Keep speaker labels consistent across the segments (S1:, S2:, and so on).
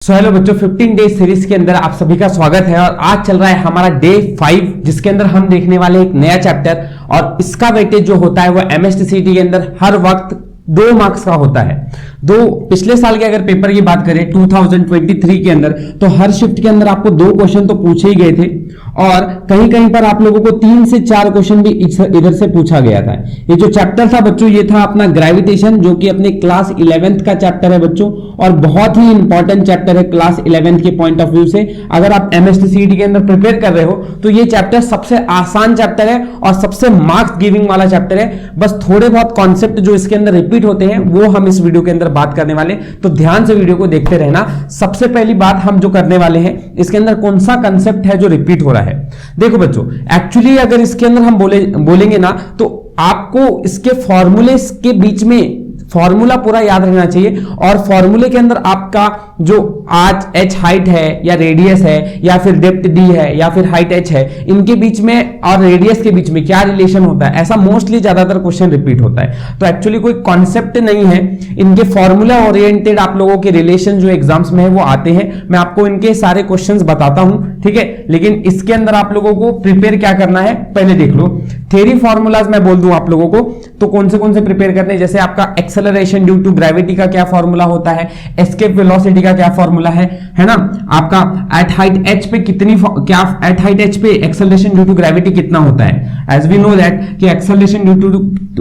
S1: So hello बच्चों, 15 days series के अंदर आप सभी का स्वागत है। और आज चल रहा है हमारा डे 5, जिसके अंदर हम देखने वाले एक नया चैप्टर। और इसका वेटेज जो होता है वो एमएसटीसीटी के अंदर हर वक्त 2 मार्क्स का होता है। पिछले साल के अगर पेपर की बात करें 2023 के अंदर, तो हर शिफ्ट के अंदर आपको 2 क्वेश्चन तो पूछे ही गए थे, और कहीं कहीं पर आप लोगों को 3 से 4 क्वेश्चन भी इधर से पूछा गया था। ये जो चैप्टर था बच्चों, ये था अपना ग्रेविटेशन, जो कि अपने क्लास 11th का चैप्टर है बच्चों, और बहुत ही इंपॉर्टेंट चैप्टर है क्लास 11th के पॉइंट ऑफ व्यू से। अगर आप एमएसटीसीटी के अंदर प्रिपेयर कर रहे हो तो ये चैप्टर सबसे आसान चैप्टर है और सबसे मार्क्स गिविंग वाला चैप्टर है। बस थोड़े बहुत कॉन्सेप्ट जो इसके अंदर रिपीट होते हैं वो हम इस वीडियो के अंदर बात करने वाले, तो ध्यान से वीडियो को देखते रहना। सबसे पहली बात हम जो करने वाले हैं, इसके अंदर कौन सा कंसेप्ट है जो रिपीट हो रहा है। देखो बच्चों, एक्चुअली अगर इसके अंदर हम बोलेंगे ना, तो आपको इसके फॉर्मूले के बीच में फॉर्मूला पूरा याद रहना चाहिए। और फॉर्मूले के अंदर आपका जो आज h हाइट है या रेडियस है या फिर डेप्थ d है या फिर हाइट h है, इनके बीच में और रेडियस के बीच में क्या रिलेशन होता है, ऐसा मोस्टली ज्यादातर क्वेश्चन रिपीट होता है। तो एक्चुअली कोई कॉन्सेप्ट नहीं है, इनके फॉर्मूला ओरिएंटेड आप लोगों के रिलेशन जो एग्जाम्स में है वो आते हैं। मैं आपको इनके सारे क्वेश्चंस बताता हूं, ठीक है। लेकिन इसके अंदर आप लोगों को प्रिपेयर क्या करना है पहले देख लो। थ्योरी फॉर्मूलाज मैं बोल दूं आप लोगों को, तो कौन से प्रिपेयर करने, जैसे आपका एक्सेलरेशन ड्यू टू ग्रेविटी का क्या फॉर्मूला होता है, एस्केप वेलोसिटी का क्या फॉर्मूला है ना। आपका एट हाइट h पे कितनी, क्या एट हाइट h पे एक्सेलरेशन ड्यू टू ग्रेविटी कितना होता है। एज वी नो दैट कि एक्सेलरेशन ड्यू टू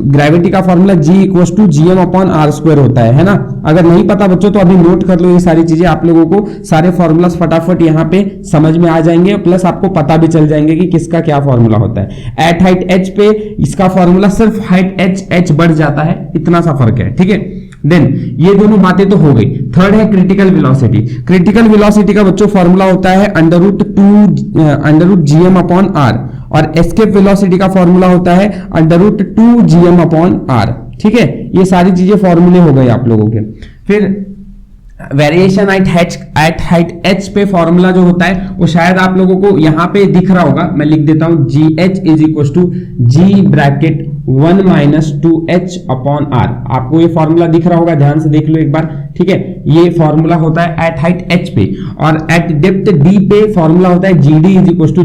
S1: ग्रेविटी का formula g equals to gm/r² होता है ना। अगर नहीं पता बच्चों तो अभी नोट कर लो ये सारी चीजें, आप लोगों को सारे फॉर्मूलाज फटाफट यहाँ पे समझ में आ जाएंगे, प्लस आपको पता भी चल जाएंगे कि किसका क्या फॉर्मूला होता है। एट हाइट h पे इसका फॉर्मूला सिर्फ हाइट h बढ़ जाता है, इतना सा फर्क है, ठीक है। देन ये दोनों बातें तो हो गई। थर्ड है क्रिटिकल वेलोसिटी। क्रिटिकल वेलोसिटी का बच्चों फॉर्मूला होता है √gm/r, और एस्केप वेलोसिटी का फॉर्मूला होता है √2gm/r, ठीक है। ये सारी चीजें फॉर्मूले हो गए आप लोगों के। फिर वेरिएशन एट हाइट h पे फॉर्मूला जो होता है वो शायद आप लोगों को यहां पे दिख रहा होगा, मैं लिख देता हूं gh is equal to g(1-2h/r)। आपको ये फॉर्मूला दिख रहा होगा, ध्यान से देख लो एक बार, ठीक है। ये फॉर्मूला होता है एट हाइट h पे, और एट डेप्थ d पे फॉर्मूला होता है gd is equal to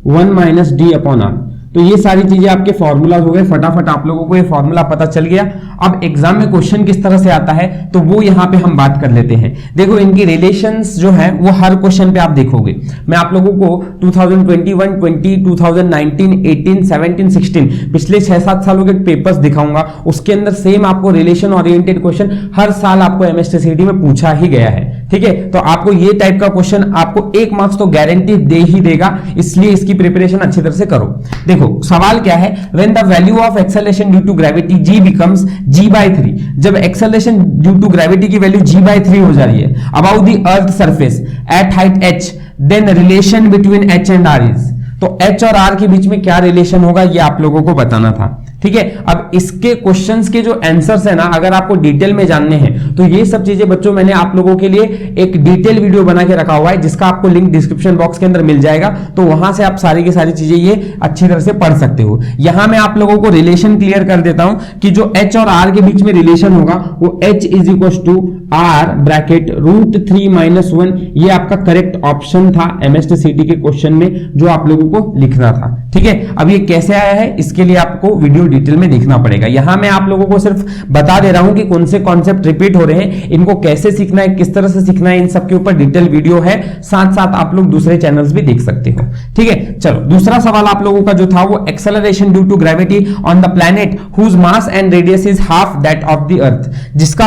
S1: g(1-d/r)। तो ये सारी चीजें आपके फॉर्मूलाज हो गए। फटाफट आप लोगों को ये फॉर्मूला पता चल गया। अब एग्जाम में क्वेश्चन किस तरह से आता है तो वो यहाँ पे हम बात कर लेते हैं। देखो इनकी रिलेशंस जो है वो हर क्वेश्चन पे आप देखोगे। मैं आप लोगों को 2021, 20, 2019, 18, 17, 16 पिछले 6-7 सालों के पेपर्स दिखाऊंगा। उसके अंदर सेम आपको रिलेशन ओरिएंटेड क्वेश्चन हर साल आपको एमएसटीसीटी में पूछा ही गया है, ठीक है। तो आपको ये टाइप का क्वेश्चन आपको 1 मार्क्स तो गारंटी दे ही देगा, इसलिए इसकी प्रिपरेशन अच्छी तरह से करो। देखो सवाल क्या है, when the value of acceleration due to gravity g becomes g/3। जब एक्सेलरेशन ड्यू टू ग्रेविटी की वैल्यू g/3 हो जा रही है about the earth surface at height h, then relation between h and r is. तो h और r के बीच में क्या रिलेशन होगा ये आप लोगों को बताना था, ठीक है। अब इसके क्वेश्चंस के जो आंसर्स है ना, अगर आपको डिटेल में जानने हैं तो ये सब चीजें बच्चों मैंने आप लोगों के लिए एक डिटेल वीडियो बना के रखा हुआ है, जिसका आपको लिंक डिस्क्रिप्शन बॉक्स के अंदर मिल जाएगा। तो वहां से आप सारी की सारी चीजें ये अच्छी तरह से पढ़ सकते हो। यहां मैं आप लोगों को रिलेशन क्लियर कर देता हूं कि जो h और r के बीच में रिलेशन होगा वो h is equal to r(√3-1). ये आपका करेक्ट ऑप्शन था एमएसटीसीटी के क्वेश्चन में, जो आप लोगों को लिखना था, ठीक है। अब ये कैसे आया है इसके लिए आपको वीडियो डिटेल में देखना पड़ेगा। यहां मैं आप लोगों को सिर्फ बता दे रहा हूं कि कौन से कॉन्सेप्ट रिपीट हो रहे हैं, इनको कैसे सीखना है, किस तरह से सीखना है, इन सब के ऊपर डिटेल वीडियो है। साथ साथ आप लोग दूसरे चैनल्स भी देख सकते हो, ठीक है। चलो दूसरा सवाल आप लोगों का जो था वो acceleration due to gravity on the planet whose mass and radius is half that of the earth. जिसका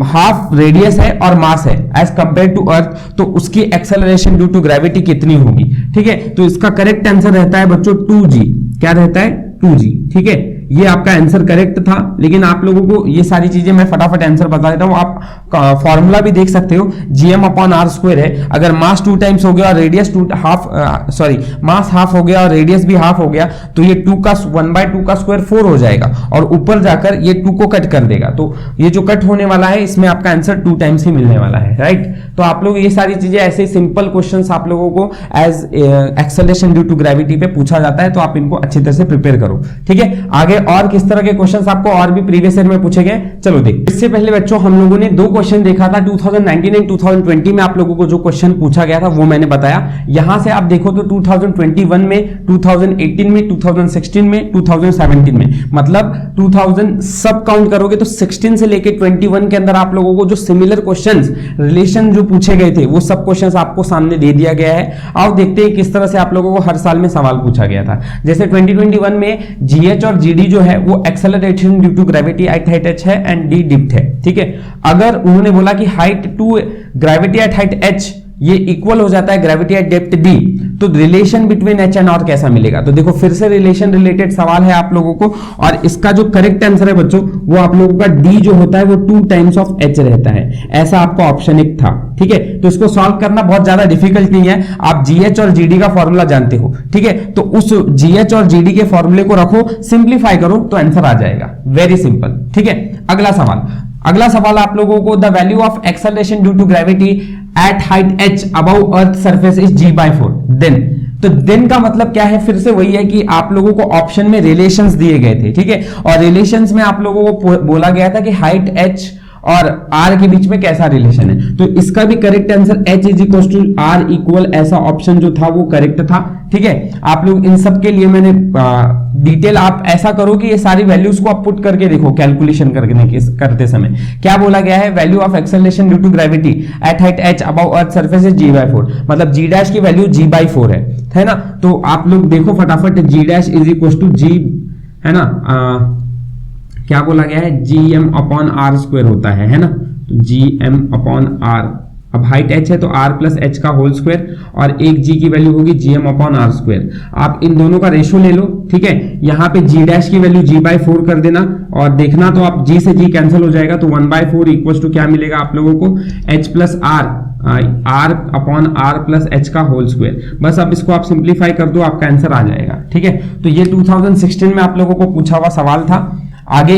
S1: हाफ रेडियस है और मास है एज कंपेयर टू अर्थ, तो उसकी एक्सेलरेशन ड्यू टू ग्रेविटी कितनी होगी, ठीक है। तो इसका करेक्ट आंसर रहता है बच्चों 2g। क्या रहता है 2g, ठीक है। ये आपका आंसर करेक्ट था, लेकिन आप लोगों को ये सारी चीजें मैं फटाफट आंसर बता देता हूं। आप फॉर्मूला भी देख सकते हो, gm/r² है। अगर मास 2 टाइम्स हो गया और रेडियस मास हाफ हो गया और रेडियस भी हाफ हो गया, तो ये 1/2 का स्क्वायर 4 हो जाएगा, और ऊपर जाकर ये 2 को कट कर देगा। तो ये जो कट होने वाला है इसमें आपका आंसर 2 टाइम्स ही मिलने वाला है, राइट। तो आप लोग ये सारी चीजें ऐसे सिंपल क्वेश्चंस आप लोगों को as acceleration due to gravity पे पूछा जाता है, तो आप इनको अच्छी तरह से प्रिपेयर करो, ठीक है। आगे आगे और किस तरह के क्वेश्चंस आपको और भी प्रीवियस ईयर में पूछे गए, चलो देख। इससे पहले बच्चों हम लोगों ने दो क्वेश्चन देखा था 2019 एंड 2020 में। आप लोगों को जो क्वेश्चन पूछा गया था वो मैंने बताया। यहां से आप देखो तो 2021 में, 2018 में, 2016 में, 2017 में, मतलब 2000 सब काउंट करोगे तो 16 से लेके 21 के अंदर आप लोगों को जो सिमिलर क्वेश्चंस रिलेशन जो पूछे गए थे वो सब क्वेश्चंस आपको सामने दे दिया गया है। आओ देखते हैं किस तरह से आप लोगों को हर साल में सवाल पूछा गया था। जैसे 2021 में जीएच और जीडी जो है वो acceleration due to gravity at height H है एंड डी डिप्थ है, ठीक है। अगर उन्होंने बोला कि height to gravity at height H ये इक्वल हो जाता है ग्रेविटी एट डेप्थ डी, तो relation between H and R कैसा मिलेगा? तो देखो फिर से रिलेशन रिलेटेड सवाल है आप लोगों को, और इसका जो करेक्ट आंसर है बच्चों वो आप लोगों का डी जो होता है वो 2 टाइम्स ऑफ एच रहता है, ऐसा आपका ऑप्शन एक था, ठीक है। तो इसको सॉल्व करना बहुत ज्यादा डिफिकल्ट नहीं है, आप जीएच और जीडी का फॉर्मूला जानते हो, ठीक है। तो उस जीएच और जीडी के फॉर्मूले को रखो, सिंप्लीफाई करो तो आंसर आ जाएगा, वेरी सिंपल, ठीक है। अगला सवाल आप लोगों को, the value of acceleration due to gravity at height h above earth surface is g/4, then. तो देन का मतलब क्या है? फिर से वही है कि आप लोगों को ऑप्शन में रिलेशंस दिए गए थे, ठीक है, और रिलेशंस में आप लोगों को बोला गया था कि हाइट h और r के बीच में कैसा रिलेशन है। तो इसका भी correct answer h is equal to r equal, ऐसा ऑप्शन जो था वो करेक्ट था, ठीक है। आप लोग इन सब के लिए मैंने डिटेल, आप ऐसा करो कि ये सारी वैल्यूज को आप पुट करके देखो कैलकुलेशन करते समय क्या बोला गया है। Value of acceleration due to gravity at height h above earth surface is g/4, मतलब g डैश की वैल्यू g/4 है ना। तो आप लोग देखो फटाफट, g dash is equal to g, है ना, क्या बोला गया है, gm अपॉन आर स्क्वायर होता है ना। तो gm अपॉन आर, अब हाइट h है तो r प्लस h का होल स्क्वायर, और एक g की वैल्यू होगी gm अपॉन आर स्क्वायर। आप इन दोनों का रेशो ले लो, ठीक है। यहाँ पे g डैश की वैल्यू g/4 कर देना, और देखना तो आप g से g कैंसिल हो जाएगा, तो 1/4 इक्वल टू क्या मिलेगा आप लोगों को, h plus r upon R plus h का होल स्क्वायर। बस अब इसको आप सिंप्लीफाई कर दो, आपका आंसर आ जाएगा, ठीक है। तो ये 2016 में आप लोगों को पूछा हुआ सवाल था। आगे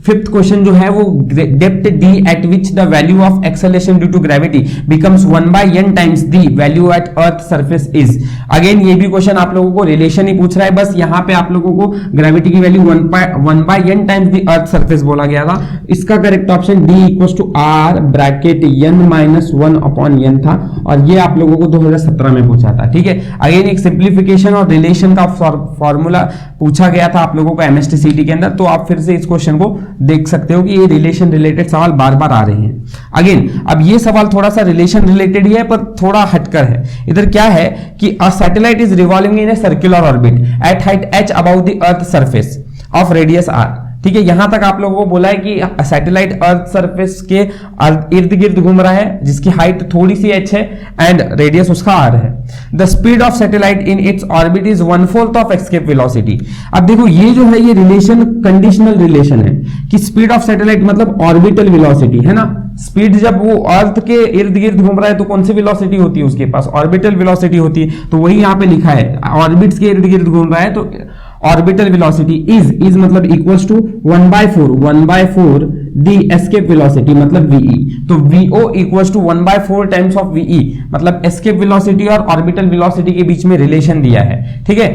S1: फिफ्थ क्वेश्चन जो है वो, depth d at which the value of acceleration due to gravity becomes 1/n times the value at earth surface is. Again ये भी क्वेश्चन आप लोगों को रिलेशन ही पूछ रहा है, बस यहाँ पे आप लोगों को ग्रेविटी की value 1/n times the earth surface बोला गया था। इसका correct option d equal to r bracket n minus 1 upon n था, और ये आप लोगों को 2017 में पूछा था, ठीक है। अगेन एक सिंप्लीफिकेशन और रिलेशन का फॉर्मूला पूछा गया था आप लोगों को एमएसटीसीटी के अंदर, तो आप फिर से इस क्वेश्चन को देख सकते हो कि ये रिलेशन रिलेटेड सवाल बार बार आ रहे हैं। अगेन अब ये सवाल थोड़ा सा रिलेशन रिलेटेड ही है पर थोड़ा हटकर है। इधर क्या है कि a satellite is revolving in a circular orbit at height h about the earth surface of radius r, ठीक है। यहां तक आप लोगों को बोला है कि सैटेलाइट अर्थ सरफेस के इर्द गिर्द घूम रहा है, जिसकी हाइट थोड़ी सी h है एंड रेडियस उसका r है। The speed of satellite in its orbit is 1/4 of escape velocity. अब देखो ये जो है ये रिलेशन कंडीशनल रिलेशन है कि स्पीड ऑफ सैटेलाइट मतलब ऑर्बिटल वेलोसिटी, है ना। स्पीड जब वो अर्थ के इर्द गिर्द घूम रहा है तो कौन सी वेलोसिटी होती है उसके पास, ऑर्बिटल वेलोसिटी होती है। तो वही यहाँ पे लिखा है, ऑर्बिट्स के इर्द गिर्द घूम रहा है तो ऑर्बिटल वेलोसिटी इज मतलब equals to 1/4 the escape velocity मतलब वीई। तो V O equals to 1/4 times of V E, मतलब एस्केप वेलोसिटी और ऑर्बिटल वेलोसिटी के बीच में रिलेशन दिया है, ठीक है।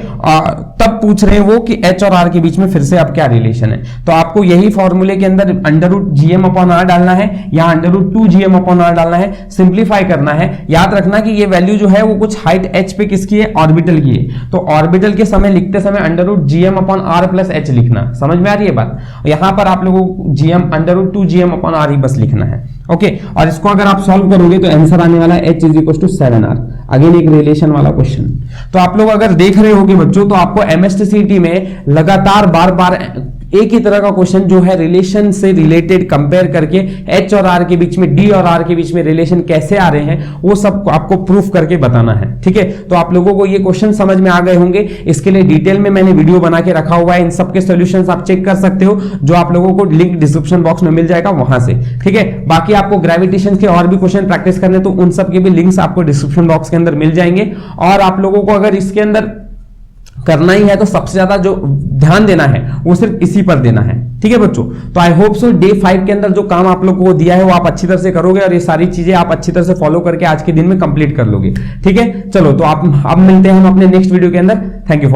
S1: तब पूछ रहे हैं वो कि एच और आर के बीच में फिर से अब क्या रिलेशन है। तो आपको यही फॉर्मूले के अंदर √gm अपॉन आर डालना है, या √2gm अपॉन आर डालना है, सिंप्लीफाई करना है। याद रखना कि ये वैल्यू जो है वो कुछ हाइट h पे किसकी है, ऑर्बिटल की है। तो ऑर्बिटल के समय लिखते समय √gm upon R plus h लिखना, समझ में आ रही है बात। यहां पर आप लोगों को √2gm अपॉन आर ही बस लिखना है, ओके। और इसको अगर आप सॉल्व करोगे तो आंसर आने वाला है h is equal to 7r। Again एक रिलेशन वाला क्वेश्चन। तो आप लोग अगर देख रहे होगे बच्चों तो आपको एमएसटीसीटी में लगातार बार बार एक ही तरह का क्वेश्चन जो है रिलेशन से रिलेटेड कंपेयर करके h और r के बीच में, d और r के बीच में रिलेशन कैसे आ रहे हैं वो सब आपको प्रूफ करके बताना है, ठीक है। तो आप लोगों को ये क्वेश्चन समझ में आ गए होंगे। इसके लिए डिटेल में मैंने वीडियो बना के रखा हुआ है, इन सब के सॉल्यूशंस आप चेक कर सकते हो, जो आप लोगों को लिंक डिस्क्रिप्शन बॉक्स में मिल जाएगा वहां से, ठीक है। बाकी आपको ग्रेविटेशन के और भी क्वेश्चन प्रैक्टिस करने तो उन सब के भी लिंक्स आपको डिस्क्रिप्शन बॉक्स के अंदर मिल जाएंगे। और आप लोगों को अगर इसके अंदर करना ही है तो सबसे ज्यादा जो ध्यान देना है वो सिर्फ इसी पर देना है, ठीक है बच्चों। तो आई होप सो डे 5 के अंदर जो काम आप लोगों को दिया है वो आप अच्छी तरह से करोगे और ये सारी चीजें आप अच्छी तरह से फॉलो करके आज के दिन में कंप्लीट कर लोगे, ठीक है। चलो तो आप अब मिलते हैं हम अपने नेक्स्ट वीडियो के अंदर। Thank you for